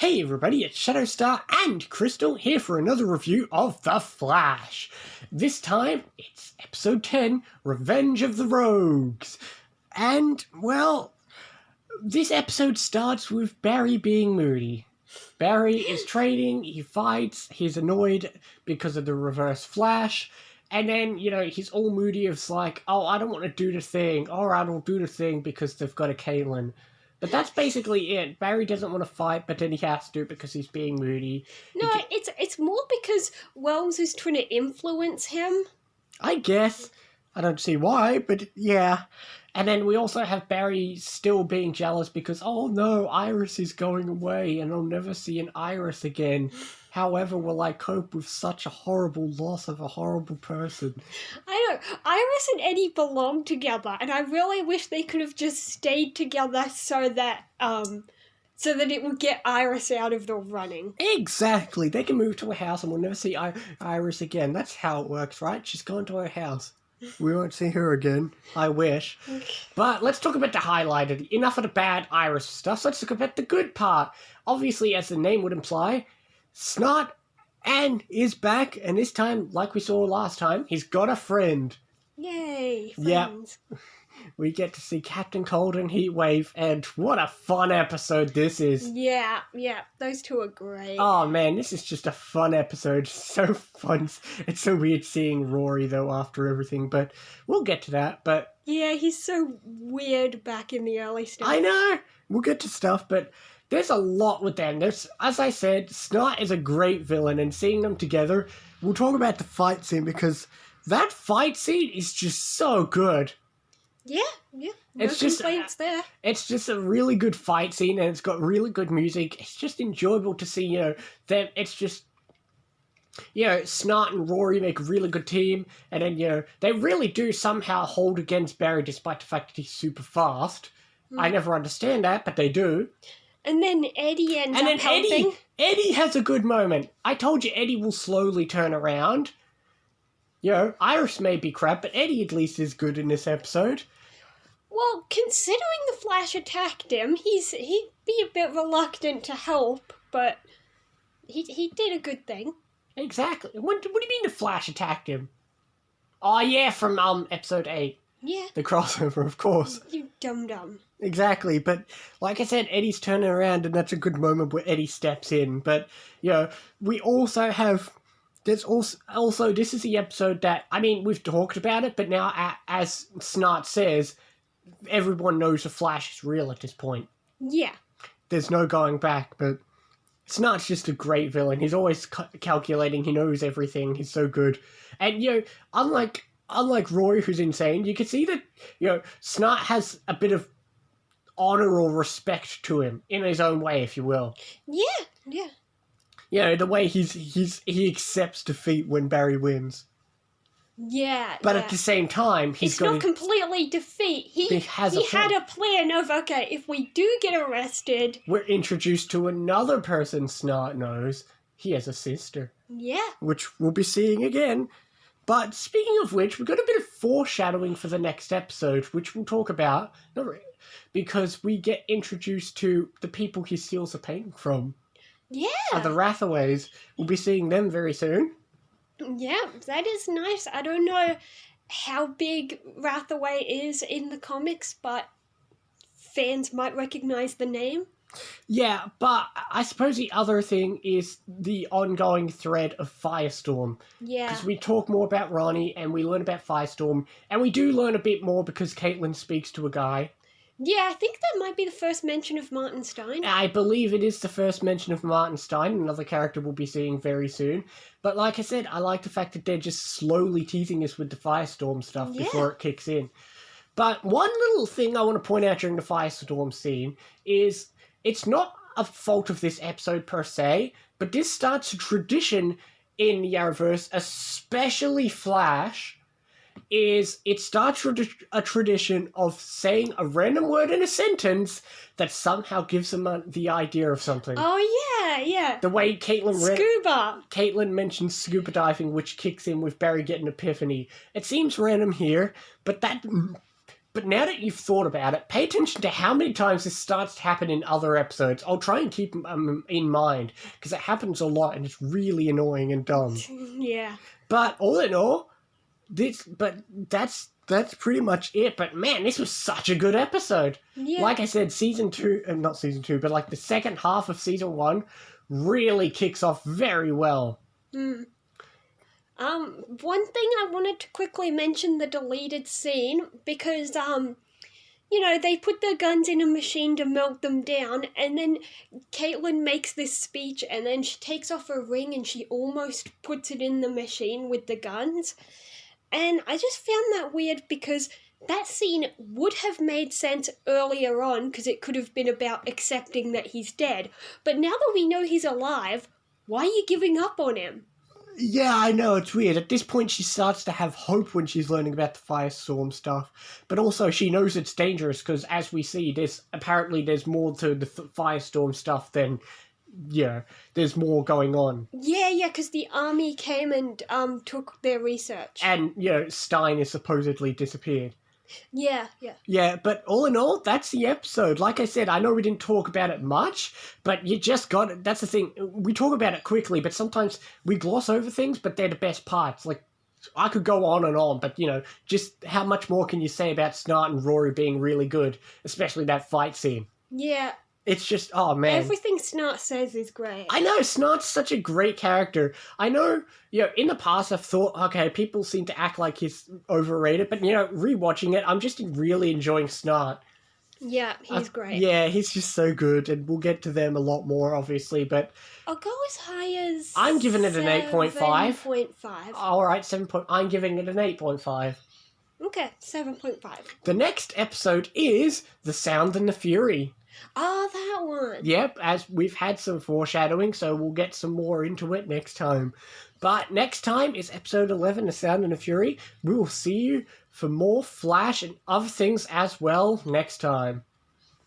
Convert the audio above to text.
Hey everybody, it's Shadowstar and Crystal here for another review of The Flash. This time, it's episode 10, Revenge of the Rogues. And, well, this episode starts with Barry being moody. Barry is trading, he fights, he's annoyed because of the reverse Flash, and then, he's all moody. It's like, oh, I don't want to do the thing, or I don't do the thing because they've got a Caitlin. But that's basically it. Barry doesn't want to fight, but then he has to because he's being moody. No, it's more because Wells is trying to influence him. I guess. I don't see why, but yeah. And then we also have Barry still being jealous because, oh no, Iris is going away and I'll never see an Iris again. However, will I cope with such a horrible loss of a horrible person? I know. Iris and Eddie belong together, and I really wish they could have just stayed together so that it would get Iris out of the running. Exactly. They can move to a house and we'll never see Iris again. That's how it works, right? She's gone to her house. We won't see her again. I wish. Okay. But let's talk about the highlight. Enough of the bad Iris stuff. Let's talk about the good part. Obviously, as the name would imply, Snot and is back, and this time, like we saw last time, he's got a friend. Yay, friends. Yeah. We get to see Captain Cold and Heatwave, and what a fun episode this is. Yeah, those two are great. Oh man, this is just a fun episode. So fun. It's so weird seeing Rory, though, after everything, but we'll get to that. But yeah, he's so weird back in the early stuff. I know! We'll get to stuff, but there's a lot with them. As I said, Snot is a great villain, and seeing them together, we'll talk about the fight scene, because that fight scene is just so good. Yeah. No complaints there. It's just a really good fight scene, and it's got really good music. It's just enjoyable to see, them. It's just, Snot and Rory make a really good team, and then, they really do somehow hold against Barry despite the fact that he's super fast. I never understand that, but they do. And then Eddie ends up helping. Eddie has a good moment. I told you Eddie will slowly turn around. Iris may be crap, but Eddie at least is good in this episode. Well, considering the Flash attacked him, he'd be a bit reluctant to help, but he did a good thing. Exactly. What do you mean the Flash attacked him? Oh yeah, from episode 8. Yeah. The crossover, of course. You dum-dum. Exactly, but like I said, Eddie's turning around, and that's a good moment where Eddie steps in. But, we also have... There's also, this is the episode that, we've talked about it, but now, as Snot says, everyone knows the Flash is real at this point. Yeah. There's no going back, but Snot's just a great villain. He's always calculating, he knows everything, he's so good. And, unlike Rory, who's insane, you can see that, Snot has a bit of honor or respect to him, in his own way, if you will. Yeah. The way he accepts defeat when Barry wins. Yeah. But at the same time, it's not completely defeat. He had a plan of, okay, if we do get arrested... We're introduced to another person Snot knows. He has a sister. Yeah. Which we'll be seeing again. But speaking of which, we've got a bit of foreshadowing for the next episode, which we'll talk about. Because we get introduced to the people he steals the painting from. Yeah. The Rathaways. We'll be seeing them very soon. Yeah, that is nice. I don't know how big Rathaway is in the comics, but fans might recognize the name. Yeah, but I suppose the other thing is the ongoing thread of Firestorm. Yeah. Because we talk more about Ronnie, and we learn about Firestorm, and we do learn a bit more because Caitlin speaks to a guy. Yeah, I think that might be the first mention of Martin Stein. I believe it is the first mention of Martin Stein, another character we'll be seeing very soon. But like I said, I like the fact that they're just slowly teasing us with the Firestorm stuff before it kicks in. But one little thing I want to point out during the Firestorm scene is it's not a fault of this episode per se, but this starts a tradition in the Arrowverse, especially Flash, is it starts a tradition of saying a random word in a sentence that somehow gives them the idea of something. Oh, yeah. The way Scuba. Caitlin mentions scuba diving, which kicks in with Barry getting epiphany. It seems random here, but But now that you've thought about it, pay attention to how many times this starts to happen in other episodes. I'll try and keep them in mind, because it happens a lot and it's really annoying and dumb. Yeah. But all in all, that's pretty much it. But man, this was such a good episode. Yeah. Like I said, season 2, not season 2, but like the second half of season 1 really kicks off very well. Mm. One thing I wanted to quickly mention the deleted scene, because, they put the guns in a machine to melt them down, and then Caitlin makes this speech, and then she takes off her ring and she almost puts it in the machine with the guns. And I just found that weird, because that scene would have made sense earlier on, because it could have been about accepting that he's dead. But now that we know he's alive, why are you giving up on him? Yeah, I know, it's weird. At this point, she starts to have hope when she's learning about the Firestorm stuff. But also, she knows it's dangerous, because as we see, there's more to the Firestorm stuff than, there's more going on. Yeah, because the army came and took their research. And, Stein is supposedly disappeared. Yeah. Yeah, but all in all, that's the episode. Like I said, I know we didn't talk about it much, but you just got it. That's the thing. We talk about it quickly, but sometimes we gloss over things, but they're the best parts. Like, I could go on, but, just how much more can you say about Snart and Rory being really good, especially that fight scene? Yeah. It's just, oh man. Everything Snart says is great. I know, Snart's such a great character. I know, in the past I've thought, okay, people seem to act like he's overrated, but, rewatching it, I'm just really enjoying Snart. Yeah, he's great. Yeah, he's just so good, and we'll get to them a lot more, obviously, but... I'll go as high as... I'm giving it an 8.5. 7.5. Alright, 7. I'm giving it an 8.5. Okay, 7.5. The next episode is The Sound and the Fury. Oh, that one. Yep, as we've had some foreshadowing, so we'll get some more into it next time. But next time is episode 11, The Sound and the Fury. We will see you for more Flash and other things as well next time.